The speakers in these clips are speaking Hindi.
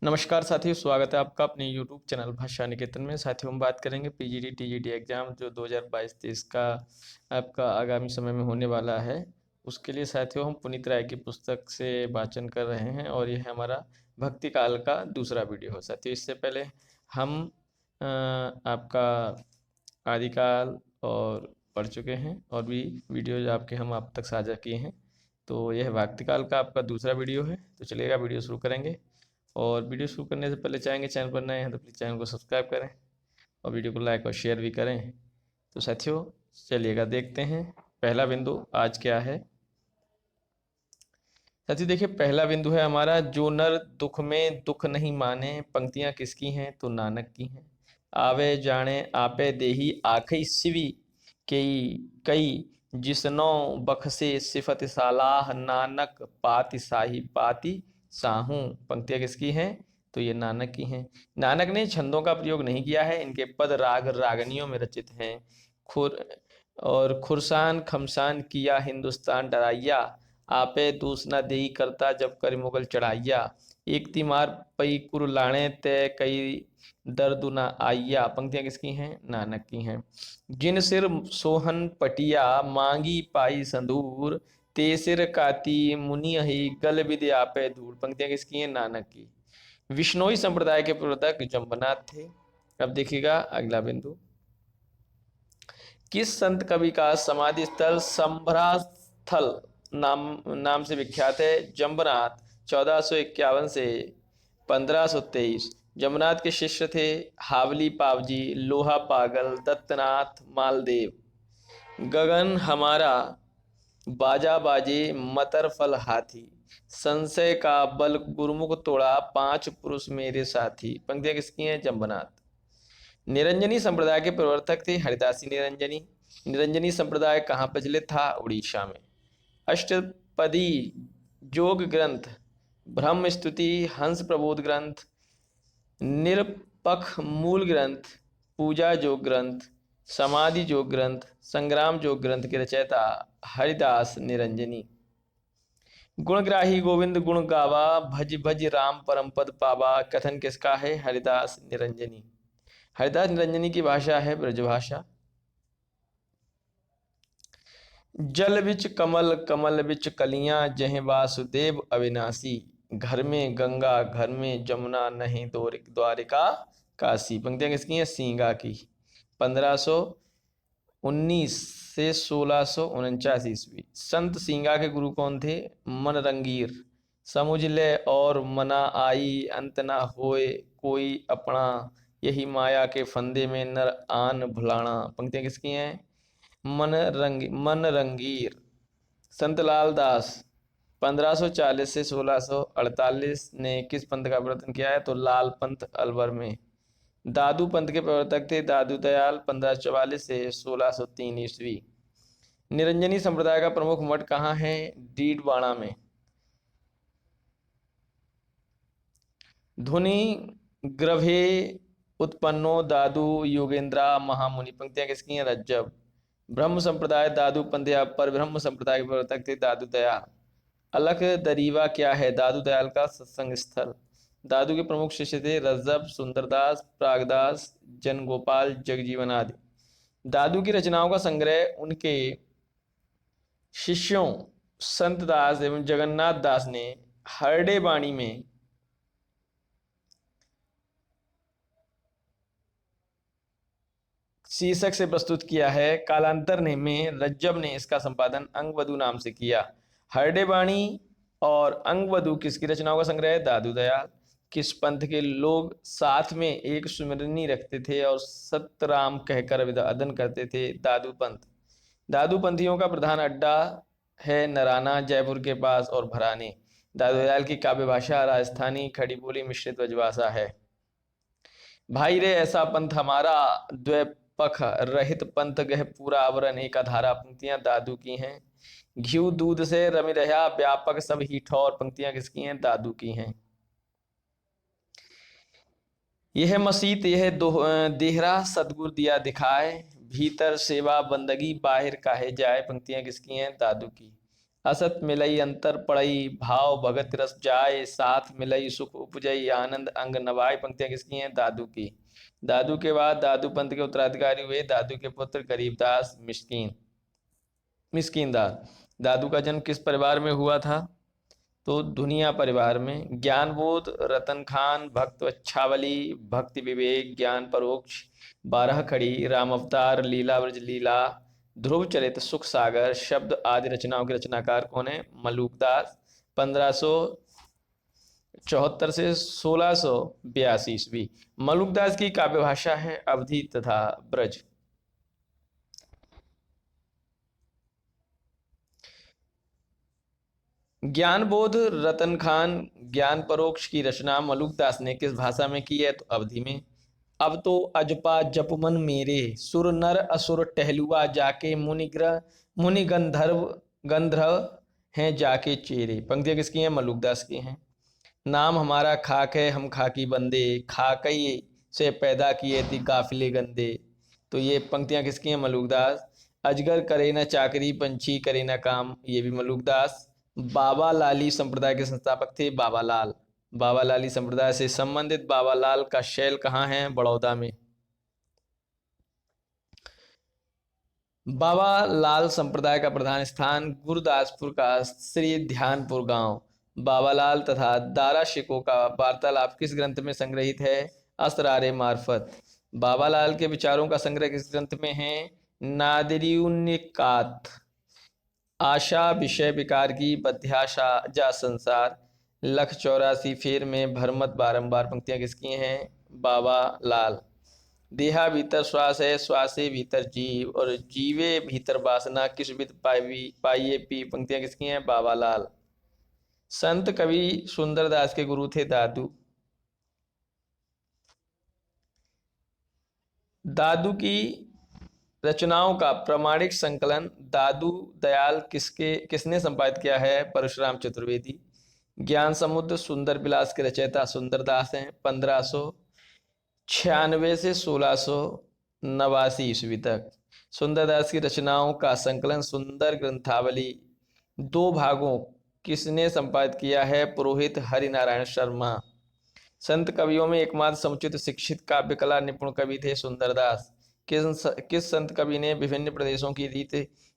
नमस्कार साथियों, स्वागत है आपका अपने YouTube चैनल भाषा निकेतन में। साथियों, हम बात करेंगे पीजीडी टीजीडी एग्जाम जो 2022-23 का आपका आगामी समय में होने वाला है। उसके लिए साथियों हम पुनीत राय की पुस्तक से वाचन कर रहे हैं और यह हमारा भक्ति काल का दूसरा वीडियो है। साथियों, इससे पहले हम आपका आदिकाल और पढ़ चुके हैं और भी वीडियोज आपके हम आप तक साझा किए हैं। तो यह भक्ति काल का आपका दूसरा वीडियो है। तो चलिएगा वीडियो शुरू करेंगे। और वीडियो शुरू करने से पहले चाहेंगे चैनल पर नए हैं तो प्लीज़ चैनल को सब्सक्राइब करें और वीडियो को लाइक और शेयर भी करें। तो साथियों चलिएगा देखते हैं पहला बिंदु आज क्या है। साथियों देखिए, पहला बिंदु है हमारा, जो नर दुख में दुख नहीं माने। पंक्तियां किसकी हैं? तो नानक की हैं। आवे जाने आपे देही आखई सिवी कई कई जिसनो बखसे सिफत सालाह नानक पाति साही पाति साहू। पंक्तियां किसकी हैं? तो ये नानक की हैं। नानक ने छंदों का प्रयोग नहीं किया है, इनके पद राग रागनियों में रचित हैं। खुर और खुरसान खमसान किया हिंदुस्तान डराइया, आपे दूसना देई करता जब कर मुगल चढ़ाइया। एक तिमार पई कुर लाणे तय कई दर्द न आइया। पंक्तियां किसकी हैं? नानक की हैं। जिन सिर सोहन पटिया मांगी पाई संदूर, ते सिर काती मुनि ही गल विद्या पे धूल। पंक्तियां किसकी हैं? नानक की। विष्णोई संप्रदाय के प्रवर्तक जम्बनाथ थे। अब देखिएगा अगला बिंदु, किस संत कवि का समाधि स्थल संभ्रास्थल नाम से विख्यात है? जम्बनाथ 1451 से 1523। जम्बनाथ के शिष्य थे हावली पावजी, लोहा पागल, दत्तनाथ मालदेव। गगन हमारा बाजा बाजे मतर फल हाथी, संशय का बल गुरुमुख तोड़ा पांच पुरुष मेरे साथी। पंक्तियां किसकी हैं? जम्बनाथ। निरंजनी संप्रदाय के प्रवर्तक थे हरिदासी निरंजनी। निरंजनी संप्रदाय कहाँ प्रचलित था? उड़ीसा में। अष्टपदी जोग ग्रंथ, ब्रह्म स्तुति, हंस प्रबोध ग्रंथ, निरपख मूल ग्रंथ, पूजा जोग ग्रंथ, समाधि जोग ग्रंथ, संग्राम जोग ग्रंथ के रचयिता हरिदास निरंजनी। गुणग्राही गोविंद गुण गावा, भज भज राम परम पद पावा। कथन किसका है? हरिदास निरंजनी। हरिदास निरंजनी की भाषा है ब्रजभाषा। जल बिच कमल कमल बिच कलियां, जह वासुदेव अविनाशी। घर में गंगा घर में जमुना, नहीं द्वारिका काशी। पंक्तियां किसकी हैं? सींगा की। 1519 से 1649 ईस्वी। संत सींगा के गुरु कौन थे? मनरंगीर। समुझ ले और मना आई, अंत ना होए कोई अपना। यही माया के फंदे में नर आन भुलाना। पंक्तियां किसकी हैं? मनरंगीर। संतलाल दास 1540 से 1648 ने किस पंथ का प्रवर्तन किया है? तो लाल पंथ अलवर में। दादू पंथ के प्रवर्तक थे दादू दयाल 1544 से 1603 ईस्वी। निरंजनी संप्रदाय का प्रमुख मठ कहाँ है? डीडवाड़ा में। धुनि ग्रभे उत्पन्नो दादू योगेंद्रा महामुनि। पंक्तियां किसकी हैं? रज्जब। ब्रह्म संप्रदाय दादू पंथ या पर ब्रह्म संप्रदाय के प्रवर्तक थे दादू दयाल। अलख दरीवा क्या है? दादू दयाल का सत्संग स्थल। दादू के प्रमुख शिष्य थे रज्जब, सुंदरदास, प्रागदास, जनगोपाल, जगजीवन आदि। दादू की रचनाओं का संग्रह उनके शिष्यों संत दास एवं जगन्नाथ दास ने हरडे बाणी में शीर्षक से प्रस्तुत किया है। कालांतर में रज्जब ने इसका संपादन अंगवधु नाम से किया। हरडे बाणी और अंगवधु किसकी रचनाओं का संग्रह है? दादू दयाल। किस पंथ के लोग साथ में एक सुमिरनी रखते थे और सतराम कहकर अभिवादन करते थे? दादू पंथ। दादू पंथियों का प्रधान अड्डा है नराना जयपुर के पास और भरानी। दादू दयाल की काव्य भाषा राजस्थानी खड़ी बोली मिश्रित ब्रजभाषा है। भाई रे ऐसा पंथ हमारा, द्वैपख रहित पंथ गह पूरा आवरण एक धारा। पंक्तियां दादू की हैं। घी दूध से रमि रहा व्यापक सब ही ठौर। पंक्तियां किसकी हैं? दादू की हैं। यह मसीत यह देहरा सतगुरु दिया दिखाए, भीतर सेवा बंदगी बाहर काहे जाए। पंक्तियां किसकी हैं? दादू की। असत मिलई अंतर पड़ई, भाव भगत रस जाए, साथ मिलई सुख उपजई, आनंद अंग नवाई। पंक्तियां किसकी हैं? दादू की। दादू के बाद दादू पंत के उत्तराधिकारी हुए दादू के पुत्र गरीबदास मिस्कीन मिस्कीनदास। दादू का जन्म किस परिवार में हुआ था? तो दुनिया परिवार में। ज्ञानबोध, रतन खान, भक्त अच्छावली, भक्ति विवेक, ज्ञान परोक्ष, बारह खड़ी, राम अवतार, लीला ब्रज लीला, ध्रुव चरित, सुख सागर, शब्द आदि रचनाओं के रचनाकार कौन है? मलूकदास। 1574 से 1682 ईस्वी। मलुकदास की काव्य भाषा है अवधी तथा ब्रज। ज्ञानबोध, रतन खान, ज्ञान परोक्ष की रचना मलुकदास ने किस भाषा में की है? तो अवधी में। अब तो अजपा जपमन मेरे, सुर नर असुर टहलुआ जाके, मुनि गंधर्व हैं जाके चेरे। पंक्तियां किसकी हैं? मलुकदास की हैं। नाम हमारा खाक है हम खाकी बंदे, खाकई से पैदा किए थी काफिले गंदे। तो ये पंक्तियां किसकी हैं? मलुकदास। अजगर करे न चाकरी, पंछी करे न काम, ये भी मलुकदास। बाबा लाली संप्रदाय के संस्थापक थे बाबा लाल। बाबा लाली संप्रदाय से संबंधित बाबा लाल का शैल कहाँ है? बड़ौदा में। बाबा लाल संप्रदाय का प्रधान स्थान गुरुदासपुर का श्री ध्यानपुर गांव। बाबा लाल तथा दारा शिकोह का वार्तालाप किस ग्रंथ में संग्रहित है? असरारे मार्फत। बाबा लाल के विचारों का संग्रह किस ग्रंथ में है? नादिरुन्निकात। आशा विषय विकार की, बध्याशा जा संसार, लख 84 फेर में, भरमत बारंबार। पंक्तियां किसकी हैं? बाबा लाल। देहा भीतर श्वास है, श्वासे भीतर जीव, और जीवे भीतर वासना, किस विद पाइये पी। पंक्तियां किसकी हैं? बाबा लाल। संत कवि सुंदरदास के गुरु थे दादू। दादू की रचनाओं का प्रामाणिक संकलन दादू दयाल किसने संपादित किया है? परशुराम चतुर्वेदी। ज्ञान समुद्र सुंदर विलास के रचयिता सुंदरदास हैं। 1596 से 1689 ईस्वी तक सुंदरदास की रचनाओं का संकलन सुंदर ग्रंथावली 2 भागों किसने संपादित किया है? पुरोहित हरिनारायण शर्मा। संत कवियों में एकमात्र समुचित शिक्षित काव्य कला निपुण कवि थे सुंदरदास। किस संत कवि ने विभिन्न प्रदेशों की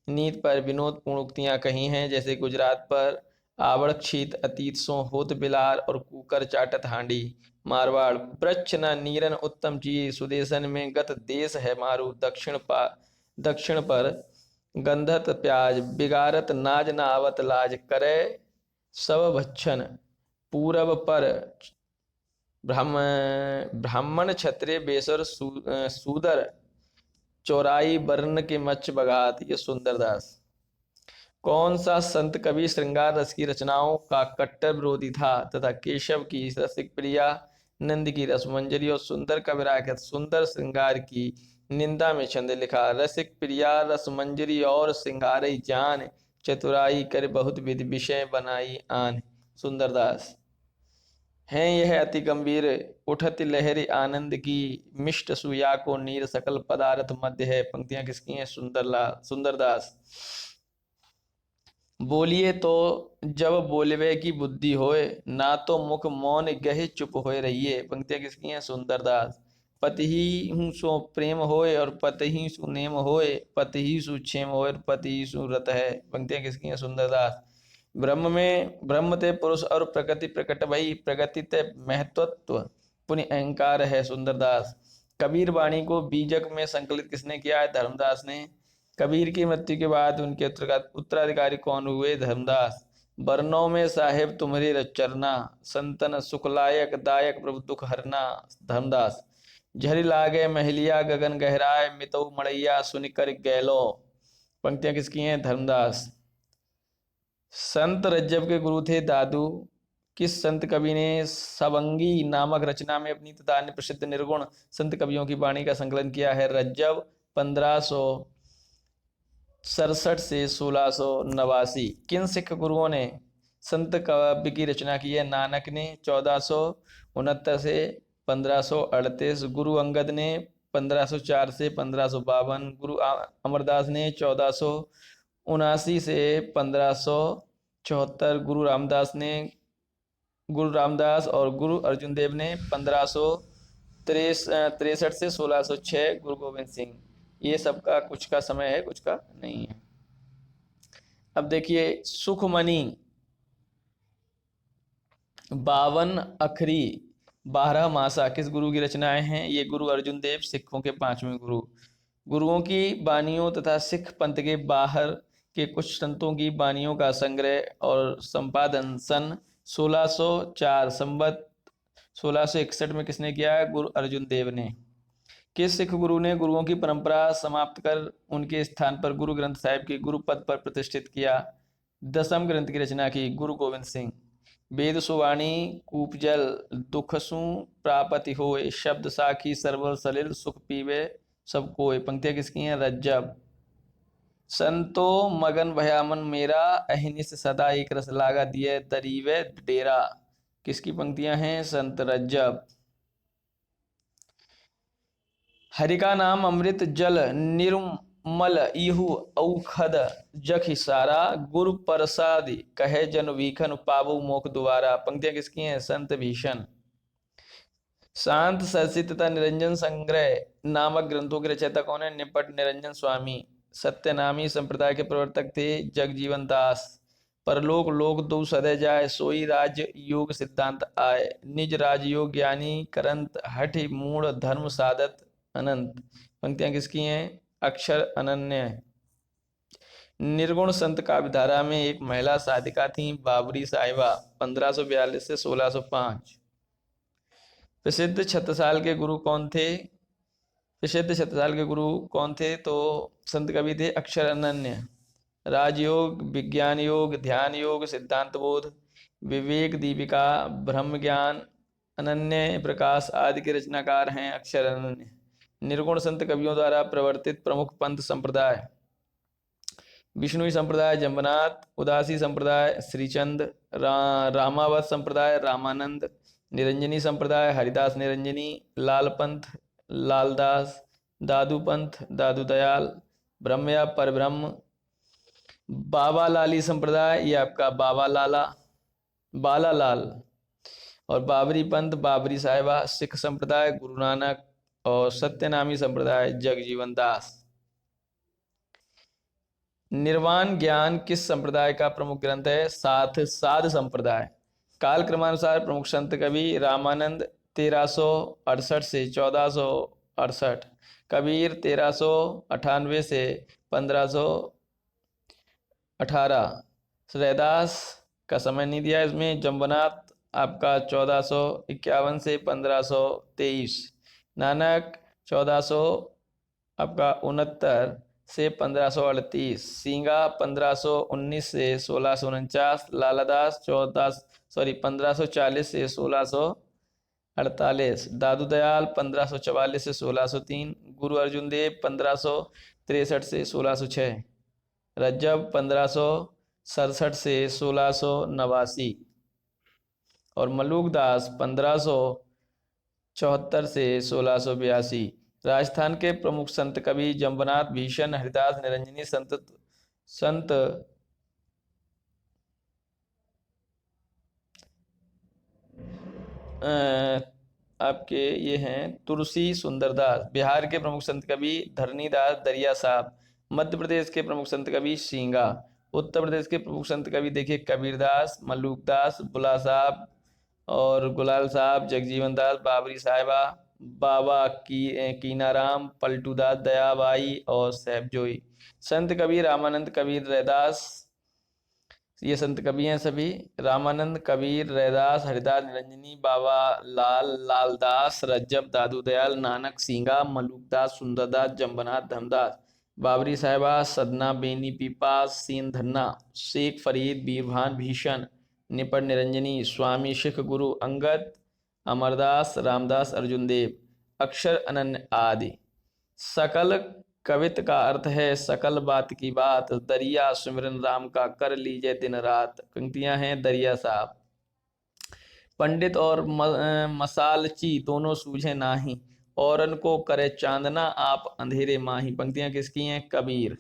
नीति पर विनोदपूर्ण उक्तियां कही हैं? जैसे गुजरात पर आवड़ क्षित अतीत सो होत बिलार, और कुकर चाटत हांडी। मारवाड़ वृक्ष न नीरन उत्तम चीज, सुदेशन में गत देश है मारू। दक्षिण पर गंधत प्याज, बिगारत नाज न आवत लाज, करे सब भक्षण। पूरब पर ब्राह्मण क्षत्रिय बेसर सूदर, चौराई वर्ण के मच्छ बगात। ये सुंदरदास। कौन सा संत कवि श्रृंगार रस की रचनाओं का कट्टर विरोधी था तथा केशव की रसिक प्रिया, नंद की रसमंजरी और सुंदर कविराय के सुंदर श्रृंगार की निंदा में छंद लिखा? रसिक प्रिया रसमंजरी और श्रृंगारई जान, चतुराई कर बहुत विधि विषय बनाई आन। सुंदरदास। हैं यह अति गंभीर उठत लहरी आनंद की, मिष्ट सुया को नीर सकल पदार्थ मध्य है। पंक्तियां किसकी हैं? सुंदरदास। बोलिए तो जब बोलवे की बुद्धि होए, ना तो मुख मौन गहे चुप होए रहिए। पंक्तियां किसकी हैं? सुंदरदास। पति ही हूँ सो प्रेम होए, और पति ही सु नेम होए, पति ही सु क्षेम होए, और पति ही सु रत है। पंक्तियां किसकी हैं? सुंदरदास। ब्रह्म ते पुरुष और प्रकृति प्रकट भई, प्रगति ते महत्वत्व पुण्य अहंकार है। सुंदरदास। कबीर वाणी को बीजक में संकलित किसने किया है? धर्मदास ने। कबीर की मृत्यु के बाद उनके उत्तराधिकारी कौन हुए? धर्मदास। वर्णों में साहेब तुम्हारी रचरना, संतन सुखलायक दायक प्रभु दुख हरना। धर्मदास। झरी लागे महलिया गगन गहराए, मितऊ मड़ैया सुनिकर गैलो। पंक्तियां किसकी हैं? धर्मदास। संत रज्जब के गुरु थे दादू। किस संत कवि ने सवंगी नामक रचना में अपनी तथा अन्य प्रसिद्ध निर्गुण संत कवियों की वाणी का संकलन किया है? रज्जब। 1567 से 1689। किन सिख गुरुओं ने संत काव्य की रचना की है? नानक ने 1469 से 1538, गुरु अंगद ने 1504 से 1552, गुरु अमरदास ने 79 से 1574। गुरु रामदास और गुरु अर्जुन देव ने 1563 से 1606। गुरु गोविंद सिंह। ये सबका कुछ का समय है, कुछ का नहीं है। अब देखिए सुखमणि 52 अखरी 12 मासा किस गुरु की रचनाएं हैं? ये गुरु अर्जुन देव, सिखों के 5वें गुरु। गुरुओं की बानियों तथा सिख पंथ के बाहर के कुछ संतों की बानियों का संग्रह और संपादन सन 1604 संवत 1661 में किसने किया है? गुरु अर्जुन देव ने। किस सिख गुरु ने गुरुओं की परंपरा समाप्त कर उनके स्थान पर गुरु ग्रंथ साहिब की गुरु पद पर प्रतिष्ठित किया? 10वें ग्रंथ की रचना की? गुरु गोविंद सिंह। वेद सुवाणी कूपजल दुखसु प्रापति होए, शब्द साखी सरवर सलिल सुख पीवे सब कोय। पंक्तियां किसकी हैं? रज्जब। संतो मगन भयामन मेरा, अहिनिस सदा एक रस लागा दिए दरीवे डेरा। किसकी पंक्तियां हैं? संत रज्जब। हरि का नाम अमृत जल निर्मल इहु औखद जखि सारा, गुरु प्रसाद कहे जन वीखन पावु मोख द्वारा। पंक्तियां किसकी हैं? संत भीषण। शांत सरसित तथा निरंजन संग्रह नामक ग्रंथों के रचयिता कौन है? निपट निरंजन स्वामी। सत्यनामी संप्रदाय के प्रवर्तक थे जगजीवन दास। परलोक लोक दो सदय जाय, सोई राज योग सिद्धांत आय। निज राजयोग ज्ञानी करंत, हठ मूढ़ धर्म साधत अनंत। पंक्तियां किसकी हैं? अक्षर अनन्य। निर्गुण संत काव्यधारा में एक महिला साधिका थी बाबरी साहिबा, 1542 से 1605। प्रसिद्ध छत्रसाल के गुरु कौन थे? प्रसिद्ध छत्रसाल के गुरु कौन थे? तो संत कवि थे अक्षर अनन्य। राजयोग, विज्ञान योग, ध्यान योग, सिद्धांत बोध, विवेक दीपिका, ब्रह्म ज्ञान, अनन्य प्रकाश आदि के रचनाकार हैं अक्षर अनन्य। निर्गुण संत कवियों द्वारा प्रवर्तित प्रमुख पंथ संप्रदाय: विष्णुई संप्रदाय जम्बनाथ, उदासी संप्रदाय श्रीचंद, रामावत संप्रदाय रामानंद, निरंजनी संप्रदाय हरिदास निरंजनी, लाल पंथ लालदास, दादू पंथ दादू दयाल, ब्रह्म या परब्रह्म, बाबा लाली संप्रदाय ये आपका बाबा लाला बाला लाल, और बाबरी पंथ बाबरी साहिबा। सिख संप्रदाय गुरु नानक, और सत्यनामी संप्रदाय जगजीवन दास। निर्वाण ज्ञान किस संप्रदाय का प्रमुख ग्रंथ है? साध संप्रदाय। काल क्रमानुसार प्रमुख संत कवि रामानंद 1368 से 1468, कबीर 1398 से 1518, रैदास का समय नहीं दिया इसमें, जम्बनाथ आपका 1451 से 1523, नानक 1400 आपका 69 से 1538, सींगा 1519 से 1649, लालादास 1540 से 1648, दादू दयाल 1544 से 1603, गुरु अर्जुन देव 1563 से 1606, रज्जब 1567 से 1689, और मलूकदास 1574 से 1682। राजस्थान के प्रमुख संत कवि जम्बनाथ, भीषण, हरिदास निरंजनी, संत आपके ये हैं तुलसी सुंदरदास। बिहार के प्रमुख संत कवि धरणीदास दरिया साहब। मध्य प्रदेश के प्रमुख संत कवि सींगा। उत्तर प्रदेश के प्रमुख संत कवि देखिए कबीरदास, मलूकदास, बुला साहब और गुलाल साहब, जगजीवन दास, बाबरी साहिबा, बाबा कीनाराम, पलटूदास, दयाबाई और साहबजोई। संत कबीर रामानंद, कबीर रैदास, ये संत कवि हैं सभी। रामानंद, कबीर, रैदास, हरिदास निरंजनी, बाबा लाल, लालदास, रज्जब, दादू दयाल, नानक, सींगा, मलूकदास, सुंदरदास, जम्बनाथ, धर्मदास, बाबरी साहिबा, सदना, बेनी, पीपास, सीन धन्ना, शेख फरीद, बीरभान, भीषण, निपट निरंजनी, स्वामी सिख गुरु अंगद, अमरदास, रामदास, अर्जुन देव, अक्षर अनन्य आदि। सकल कवित का अर्थ है सकल बात की बात, दरिया सुमिरन राम का कर लीजिए दिन रात। पंक्तियां हैं दरिया साहब। पंडित और मसालची दोनों सूझे नाही, औरन को करे चांदना आप अंधेरे माही। पंक्तियां किसकी हैं? कबीर।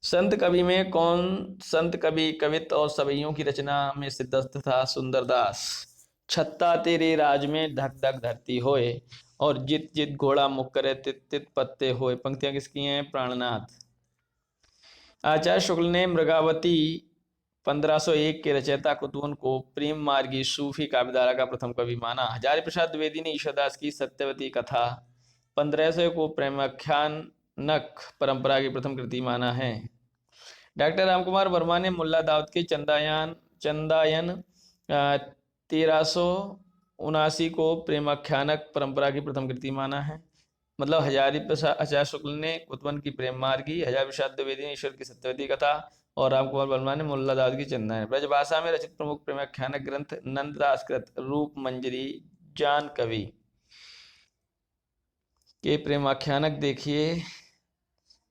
संत कवि में कौन संत कवि कवित्व और सवैयों की रचना में सिद्धस्त था? सुंदरदास। छत्ता तेरे राज में धक धक धरती होए, और जित जित घोड़ा मुख करे तित तित पत्ते होए। पंक्तियां किसकी हैं? प्राणनाथ। आचार्य शुक्ल ने मृगावती 1501 के रचयिता कुतूहल को प्रेम मार्गी सूफी काव्यधारा का प्रथम कवि माना। हजारी प्रसाद द्विवेदी ने ईश्वरदास की सत्यवती कथा 1500 को प्रेमाख्यानक परंपरा की प्रथम कृति माना है। डॉक्टर रामकुमार वर्मा ने मुल्ला दाऊद के चंदायन 1379 को प्रेमाख्यानक परंपरा की प्रथम कृति माना है। मतलब हजारी प्रसाद आचार्य शुक्ल ने कुतवन की प्रेम मार्गी, हजारी प्रसाद द्विवेदी ने ईश्वर की सत्यवती कथा और रामकुमार वर्मा ने मुल्ला दाऊद की चंदायन। ब्रजभाषा में रचित प्रमुख प्रेमाख्यानक ग्रंथ नंददास कृत रूप मंजरी जान कवि के प्रेमाख्यानक देखिए।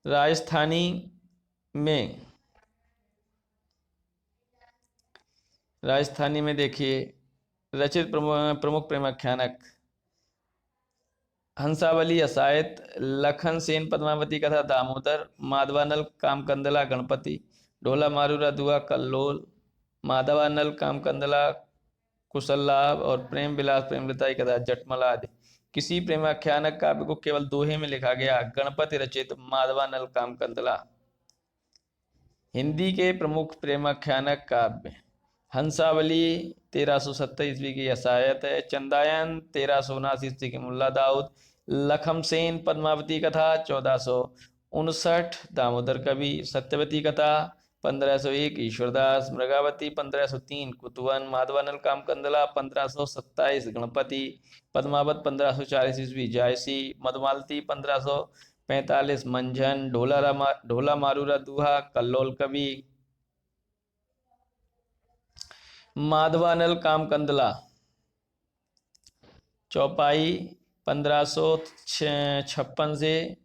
राजस्थानी में देखिए रचित प्रमुख प्रेमाख्यानक हंसावली असायत, लखन सेन पद्मावती कथा दामोदर, माधवानल कामकंदला गणपति, ढोला मारूरा दुआ कल्लोल, माधवानल कामकंदला कुशल लाभ और प्रेम विलास प्रेमलता की कथा जटमला आदि। किसी प्रेमाख्यानक काव्य को केवल दोहे में लिखा गया। गणपति रचित माधवानल कामकंदला। हिंदी के प्रमुख प्रेमाख्यानक काव्य हंसावली 1370 ईस्वी की असायत है, चंदायन 1379 ईस्वी की मुल्ला दाऊद, लखमसेन पद्मावती कथा 1459 दामोदर कवि, सत्यवती कथा 1501 ईश्वरदास, मृगावती 1503 कुतवन, माधवानल कामकंदला 1527 गणपति, पद्मावत 1540 ईस्वी जायसी, मधुमालती 1545 मंझन, ढोला मारूरा दुहा कल्लोल कवि। माधवानल कामकंदला चौपाई 1556 से,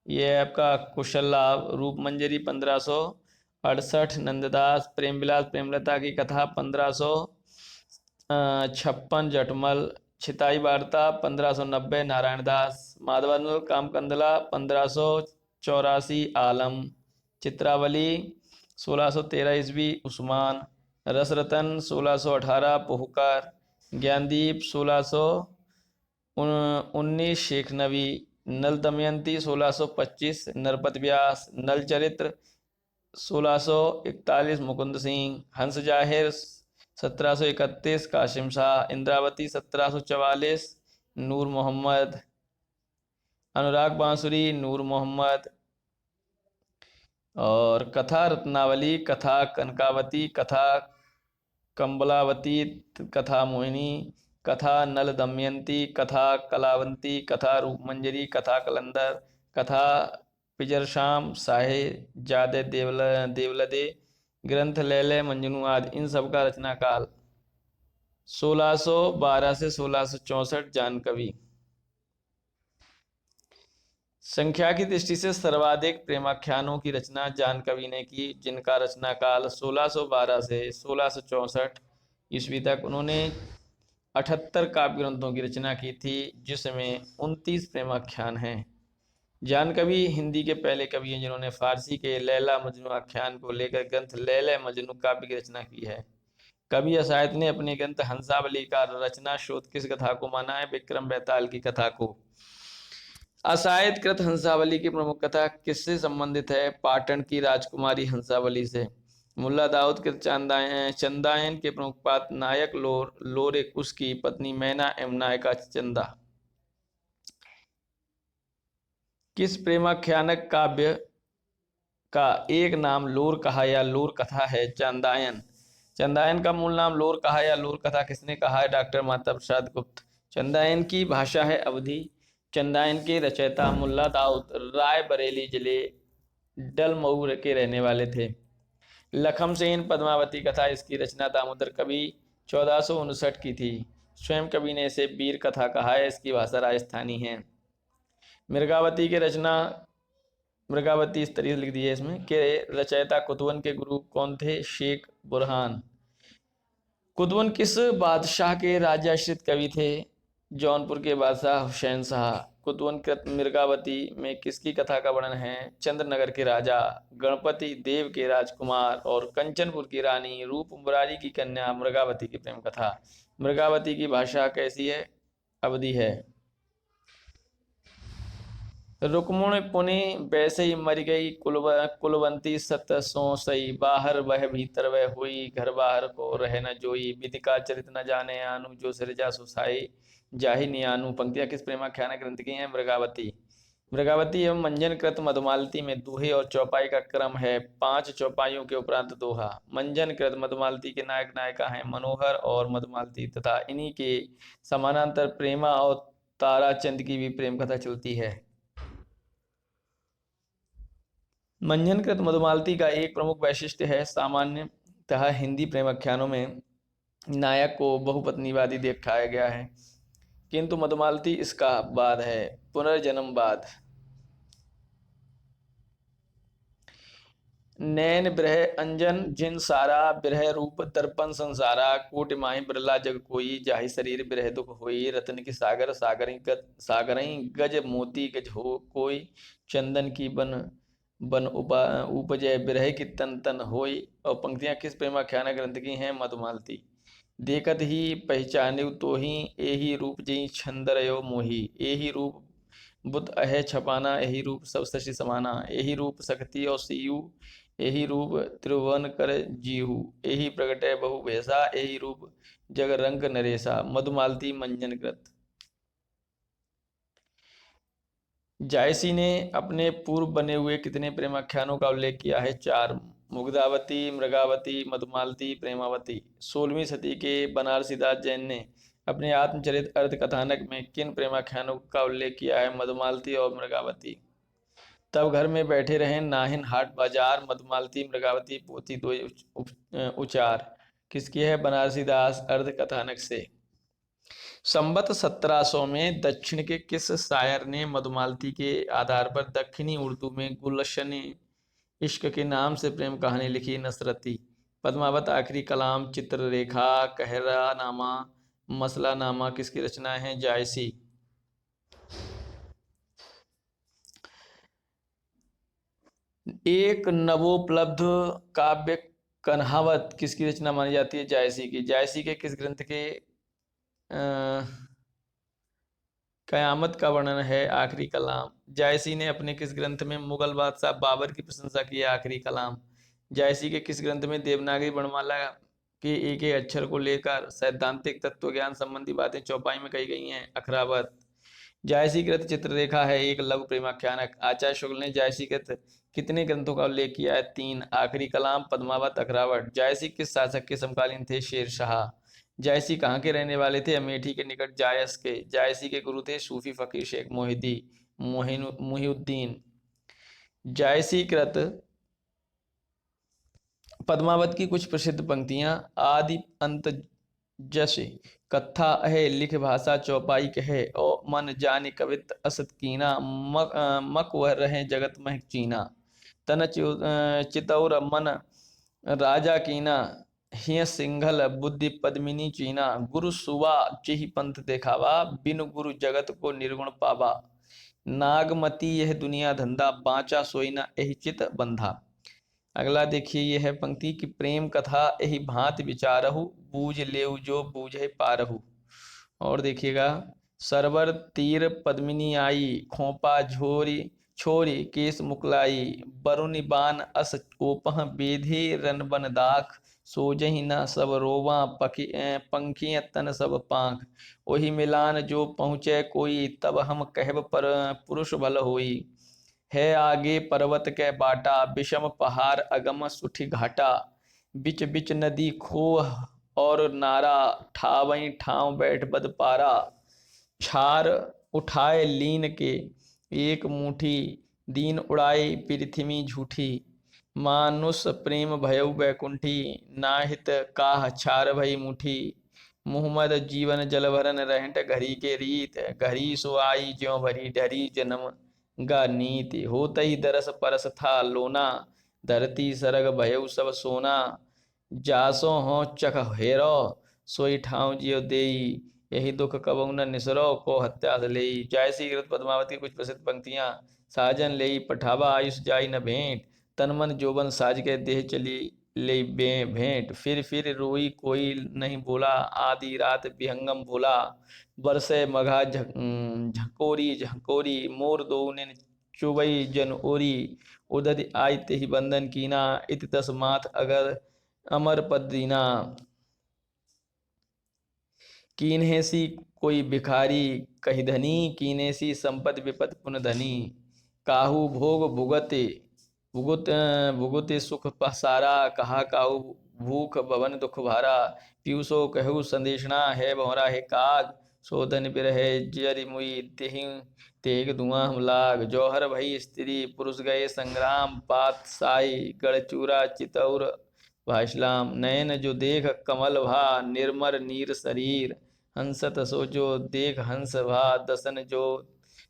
ये आपका कुशल लाभ, रूप मंजरी 1568, नंददास, प्रेम विलास प्रेमलता की कथा 1556, जटमल, छिताई वार्ता 1590 नारायणदास, माधवानल कामकंदला 1584 आलम, चित्रावली 1613 ईस्वी उस्मान, रसरतन 1618 पोहकार, ज्ञानदीप 1619 शेख नवी, नल दमयंती 1625 नरपत व्यास, नल चरित्र 1641 मुकुंद सिंह, हंस जाहिर 1731 कासिम शाह, इंद्रावती 1744 नूर मोहम्मद, अनुराग बांसुरी नूर मोहम्मद, और कथा रत्नावली, कथा कनकावती, कथा कंबलावती, कथा मोहिनी, कथा नल दमयंती, कथा कलावंती, कथा रूपमंजरी, कथा कलंदर, कथा पिजरशाम, साहे जादे देवलदे, ग्रंथ लैले मंजनू आदि। इन सब का रचना काल 1612 से 1664 जान कवि। संख्या की दृष्टि से सर्वाधिक प्रेमाख्यानों की रचना जान कवि ने की, जिनका रचना काल 1612 से 1664 ईस्वी तक। उन्होंने 78 काव्य ग्रंथों की रचना की थी, जिसमें 29 प्रेमाख्यान हैं। जान कवि हिंदी के पहले कवि हैं जिन्होंने फारसी के लैला मजनू आख्यान को लेकर ग्रंथ लैला मजनू काव्य की रचना की है। कवि असायत ने अपने ग्रंथ हंसावली का रचना शोध किस कथा को माना है? विक्रम बेताल की कथा को। असायत कृत हंसावली की प्रमुख कथा किससे संबंधित है? पाटन की राजकुमारी हंसावली से। मुल्ला दाऊद के चंदायन के प्रमुख पात्र नायक लोर एक उसकी पत्नी मैना एवं नायका चंदा। किस प्रेमाख्यानक काव्य का एक नाम लोर कहा या लोर कथा है? चंदायन। चंदायन का मूल नाम लोर कहा या लोर कथा किसने कहा है? डॉक्टर माता प्रसाद गुप्त। चंदायन की भाषा है अवधी। चंदायन के रचयिता मुल्ला दाऊद राय बरेली जिले डलमऊ के रहने वाले थे। लखमसेन पद्मावती कथा, इसकी रचना दामोदर कवि 1459 की थी। स्वयं कवि ने इसे वीर कथा कहा है। इसकी भाषा राजस्थानी है। मृगावती की रचना, मृगावती इस तरीके लिख दी है इसमें कि रचयिता कुतवन के गुरु कौन थे? शेख बुरहान। कुतवन किस बादशाह के राज्याश्रित कवि थे? जौनपुर के बादशाह हुसैन शाह। कुतुवनकृत मृगावती में किसकी कथा का वर्णन है? चंद्रनगर के राजा, गणपति देव के राजकुमार और कंचनपुर की रानी रूप मुरारी की कन्या मृगावती की प्रेम कथा। मृगावती की भाषा कैसी है? अवधी है। रुक्मुण पुनि वैसे ही मर गई, कुलवंती सत सो सई, बाहर वह भीतर वह हुई, घर बाहर को रह न जोई, विधि का चरित न जाने आनु, जो सृजा सुसाई जाहि नियानु। पंक्तियां किस प्रेमाख्यान ग्रंथ की हैं? मृगावती। मृगावती एवं मंजनकृत मधुमालती में दोहे और चौपाई का क्रम है 5 चौपाइयों के उपरांत दोहा। मंजनकृत मधुमालती के नायक नायिका हैं मनोहर और मधुमालती तथा इन्हीं के समानांतर प्रेमा और ताराचंद की भी प्रेम कथा चलती है। मंजनकृत मधुमालती का एक प्रमुख वैशिष्ट्य है सामान्यतः हिंदी प्रेमाख्यानों में नायक को बहुपत्नीवादी दिखाया गया है, किंतु मधुमालती इसका बाद है, पुनर्जन्मवाद। नैन बिरह अंजन जिन सारा, बिरह रूप दर्पण संसारा, कोटि माहि बिरला जग कोई, जाहि शरीर बिरह दुख होई, रतन की सागर सागरई गज मोती गज हो कोई, चंदन की बन बन उपजय बिरह की तन तन होई। और पंक्तियां किस प्रेमाख्यान ग्रंथ की हैं? मधुमालती। देखत ही पहचान्यु तोहि, एहि रूप जई छंदरयो मोही, एहि रूप बुत अहे छपाना, एहि रूप सब शशि समाना, एहि रूप सकती और सीयू, एहि रूप त्रिभुवन कर जीहू, एहि प्रगटय बहु भेसा, एहि रूप जग रंग नरेसा। मधुमालती मंजनकृत। जायसी ने अपने पूर्व बने हुए कितने प्रेमाख्यानों का उल्लेख किया है? 4। मुग्धावती, मृगावती, मधुमालती, प्रेमावती। 16वीं सदी के बनारसीदास जैन ने अपने आत्मचरित अर्थ कथानक में किन प्रेमाख्यानों का उल्लेख किया है? मधुमालती और मृगावती। तब घर में बैठे रहें नाहिन हाट बाजार, मधुमालती मृगावती पोथी दो उचार किसकी है? बनारसीदास अर्थ कथानक से। संवत 1700 में दक्षिण के किस शायर ने मधुमालती के आधार पर दक्षिणी उर्दू में गुलशन इश्क के नाम से प्रेम कहानी लिखी? नसरती। पद्मावत, आखिरी कलाम, चित्ररेखा, कहरा नामा, मसला नामा किसकी रचनाएं हैं? जायसी। एक नवोपलब्ध काव्य कन्हावत किसकी रचना मानी जाती है? जायसी की। जायसी के किस ग्रंथ के कयामत का वर्णन है? आखिरी कलाम। जायसी ने अपने किस ग्रंथ में मुगल बादशाह बाबर की प्रशंसा की है? आखिरी कलाम। जायसी के किस ग्रंथ में देवनागरी वर्णमाला के एक एक अक्षर को लेकर सैद्धांतिक तत्व ज्ञान संबंधी बातें चौपाई में कही गई हैं? अखरावत। जायसी कृत चित्ररेखा है एक लघु प्रेमाख्यानक। आचार्य शुक्ल ने जायसी कृत कितने ग्रंथों का उल्लेख किया है? 3। आखिरी कलाम, पद्मावत, अखरावत। जायसी किस शासक के समकालीन थे? शेर शाह। जायसी कहाँ के रहने वाले थे? अमेठी के निकट जायस के। जायसी के गुरु थे सूफी फकीर शेख मुहिउद्दीन। जायसी कृत पद्मावत की कुछ प्रसिद्ध पंक्तियां। आदि अंत जस कथा अहे, लिख भाषा चौपाई कहे, ओ मन जानि कवित असत कीना, मक वह रहे जगत महक चीना, तन चितौर मन राजा कीना, हिय सिंघल बुद्धि पद्मिनी चीना, गुरु सुवा चिहि पंथ देखावा, बिनु गुरु जगत को निर्गुण पावा, नागमती यह दुनिया धंधा, बाँचा सोई न एहि चित बंधा। अगला देखिए, यह है पंक्ति की प्रेम कथा यही भांति विचारहु, बूझ लेउ जो बूझे पारहु। और देखिएगा, सरवर तीर पद्मिनी आई, खोपा झोरी छोरी केस मुकलाई, बरुनि बान अस ओपह बेधे रन बन दाख, सोजहि न सब रोवा पंखिय तन सब पांख, ओहि मिलान जो पहुँचे कोई, तब हम कहब पर पुरुष भल होई, है आगे पर्वत के बाटा, विषम पहाड़ अगम सुठी घाटा, बिच बिच नदी खोह और नारा, ठावई ठाव बैठ बद पारा, छार उठाए लीन के एक मुठी, दीन उड़ाई पृथ्वी झूठी, मानुष प्रेम भयउ बैकुंठी, नाहित काह छार भई मुठी, मुहम्मद जीवन जल भरन रहट घरी के रीत, घरी सो आई ज्यों भरी ढरी जन्म गा नीति, होत ही दरस परस था लोना, धरती सरग भयउ सब सोना, जासो हो चख हेरो, सोई ठाव जियो देई, यही दुख कबहु न निसरो को हत्या लेई। जायसी कृत पद्मावती की कुछ प्रसिद्ध पंक्तियां। साजन लेई पठावा आयुष जाई न भेंट, तन मन जोबन साज के देह चली ले भेंट। फिर रोई कोई नहीं बोला, आधी रात विहंगम बोला। बरसे मघा झकोरी झकोरी, मोर दो ने चुबई जन ओरी। उदधि आई तेहि बंधन कीना, इत तस माथ अगर अमर पद दीना। कीन्हे सी कोई भिखारी कही धनी, कीन्हे सी संपद विपद पुन धनी। काहू भोग भुगते भुगत भुगते सुख पसारा, कहा काहू भूख भवन दुख भारा। पीयूषो कहू संदेशना है भौरा है काग, सोधन बिरहे जरि मुई तेहि तेग धुआं हम लाग। जौहर भई स्त्री पुरुष गए संग्राम, पात साई गढ़चूरा चितौर भाइस्लाम। नयन जो देख कमल भा, निर्मल नीर शरीर। हंसत सो जो देख हंस भा, दसन जो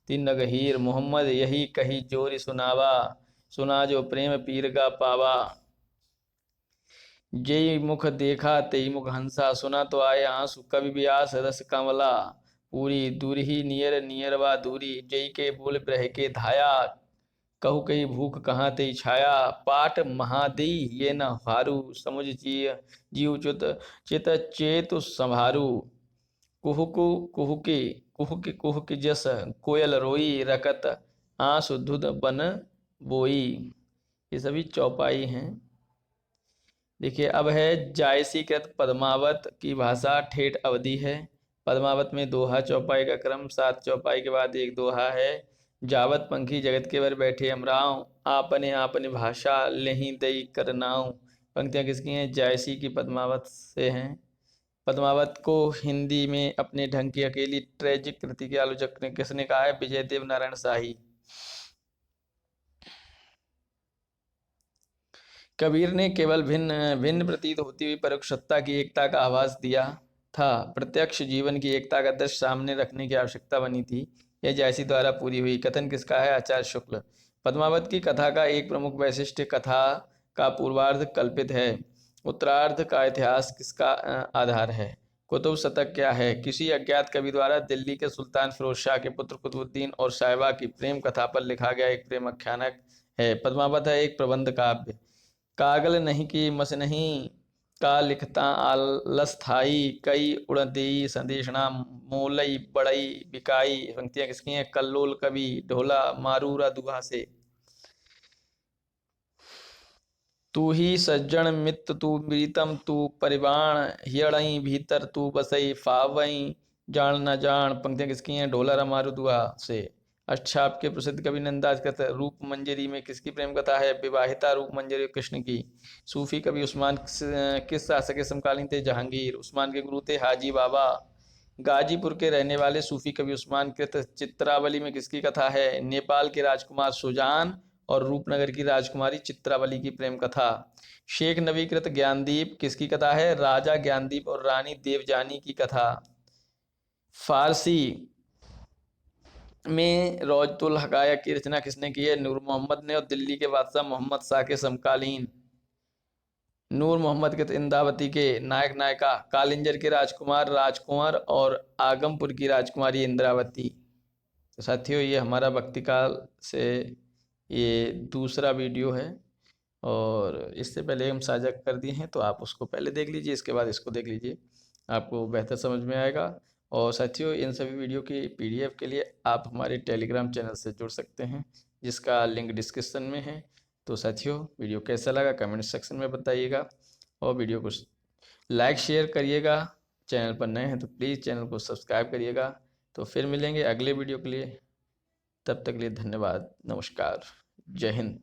तिन गहीर। मोहम्मद यही कही जोरी सुनावा, सुना जो प्रेम पीर का पावा। जेई मुख देखा तेई मुख हंसा, सुना तो आए आंसू कवि व्यास रस कमला। पूरी दूर ही नियर नियर वा दूरी, जई के बोल ब्रह के धाया। कहु कही भूख कहाँ तेई छाया, पाट महादेई ये न हारू। समुझ जीव चुत चित चेतु संभारू। कुहुकु कुहुके कुहुक कुहुक जस कोयल रोई, रकत आंसु धुध बन बोई। ये सभी चौपाई हैं। देखिए अब है जायसी कृत पद्मावत की भाषा ठेठ अवधि है। पद्मावत में दोहा चौपाई का क्रम, 7 चौपाई के बाद एक दोहा है। जावत पंखी जगत के वर बैठे अमराव, आपने आपने भाषा लेही दई कर नाव। पंक्तियां किसकी हैं? जायसी की पद्मावत से हैं। पद्मावत को हिंदी में अपने ढंग की अकेली ट्रेजिक कृति के आलोचक ने किसने कहा है? विजय देव नारायण शाही। कबीर ने केवल भिन्न भिन्न प्रतीत होती हुई परोक्ष सत्ता की एकता का आभास दिया था, प्रत्यक्ष जीवन की एकता का दृश्य सामने रखने की आवश्यकता बनी थी। यह जायसी द्वारा पूरी हुई। कथन किसका है? आचार्य शुक्ल। पद्मावत की कथा का एक प्रमुख वैशिष्ट्य कथा का पूर्वार्ध कल्पित है। उत्तरार्ध का इतिहास किसका आधार है? कुतुब शतक क्या है? किसी अज्ञात कवि द्वारा दिल्ली के सुल्तान फिरोज शाह के पुत्र कुतुबुद्दीन और साहिबा की प्रेम कथा पर लिखा गया एक प्रेम आख्यानक है। पद्मावत है एक प्रबंध काव्य। कागल नहीं की मस नहीं का लिखता आलस थाई, कई उड़देई संदेशना मोलई बड़ई बिकाई। पंक्तियां किसकी हैं? कल्लोल कवि ढोला मारूरा दुहा से। तू ही सज्जन मित्र तू प्रीतम तू परिवाण, हियड़ई भीतर तू बसई फावई जान न जान। पंक्तियां किसकी हैं? ढोला रमारू दुहा से। अष्टछाप के प्रसिद्ध कवि नंदाज कहते रूप मंजरी में किसकी प्रेम कथा है? विवाहिता रूप मंजरी कृष्ण की। सूफी कवि उस्मान किस शासक के समकालीन थे? जहांगीर। उस्मान के गुरु थे हाजी बाबा। गाजीपुर के रहने वाले सूफी कवि उस्मान कृत चित्रावली में किसकी कथा है? नेपाल के राजकुमार सुजान और रूपनगर की राजकुमारी चित्रावली की प्रेम कथा। शेख नवीकृत ज्ञानदीप किसकी कथा है? राजा ज्ञानदीप और रानी देवजानी की कथा। फारसी में रौजतुल हकायक की रचना किसने की है? नूर मोहम्मद ने। और दिल्ली के बादशाह मोहम्मद शाह के समकालीन नूर मोहम्मद के इंदावती के नायक नायिका, कालिंजर के राजकुमार राजकुंवर और आगमपुर की राजकुमारी इंद्रावती। तो साथियों ये हमारा भक्ति काल से ये दूसरा वीडियो है और इससे पहले हम साझा कर दिए हैं, तो आप उसको पहले देख लीजिए, इसके बाद इसको देख लीजिए, आपको बेहतर समझ में आएगा। और साथियों इन सभी वीडियो की PDF के लिए आप हमारे टेलीग्राम चैनल से जुड़ सकते हैं, जिसका लिंक डिस्क्रिप्शन में है। तो साथियों वीडियो कैसा लगा कमेंट सेक्शन में बताइएगा और वीडियो को लाइक शेयर करिएगा। चैनल पर नए हैं तो प्लीज़ चैनल को सब्सक्राइब करिएगा। तो फिर मिलेंगे अगले वीडियो के लिए, तब तक के लिए धन्यवाद, नमस्कार, जय हिंद।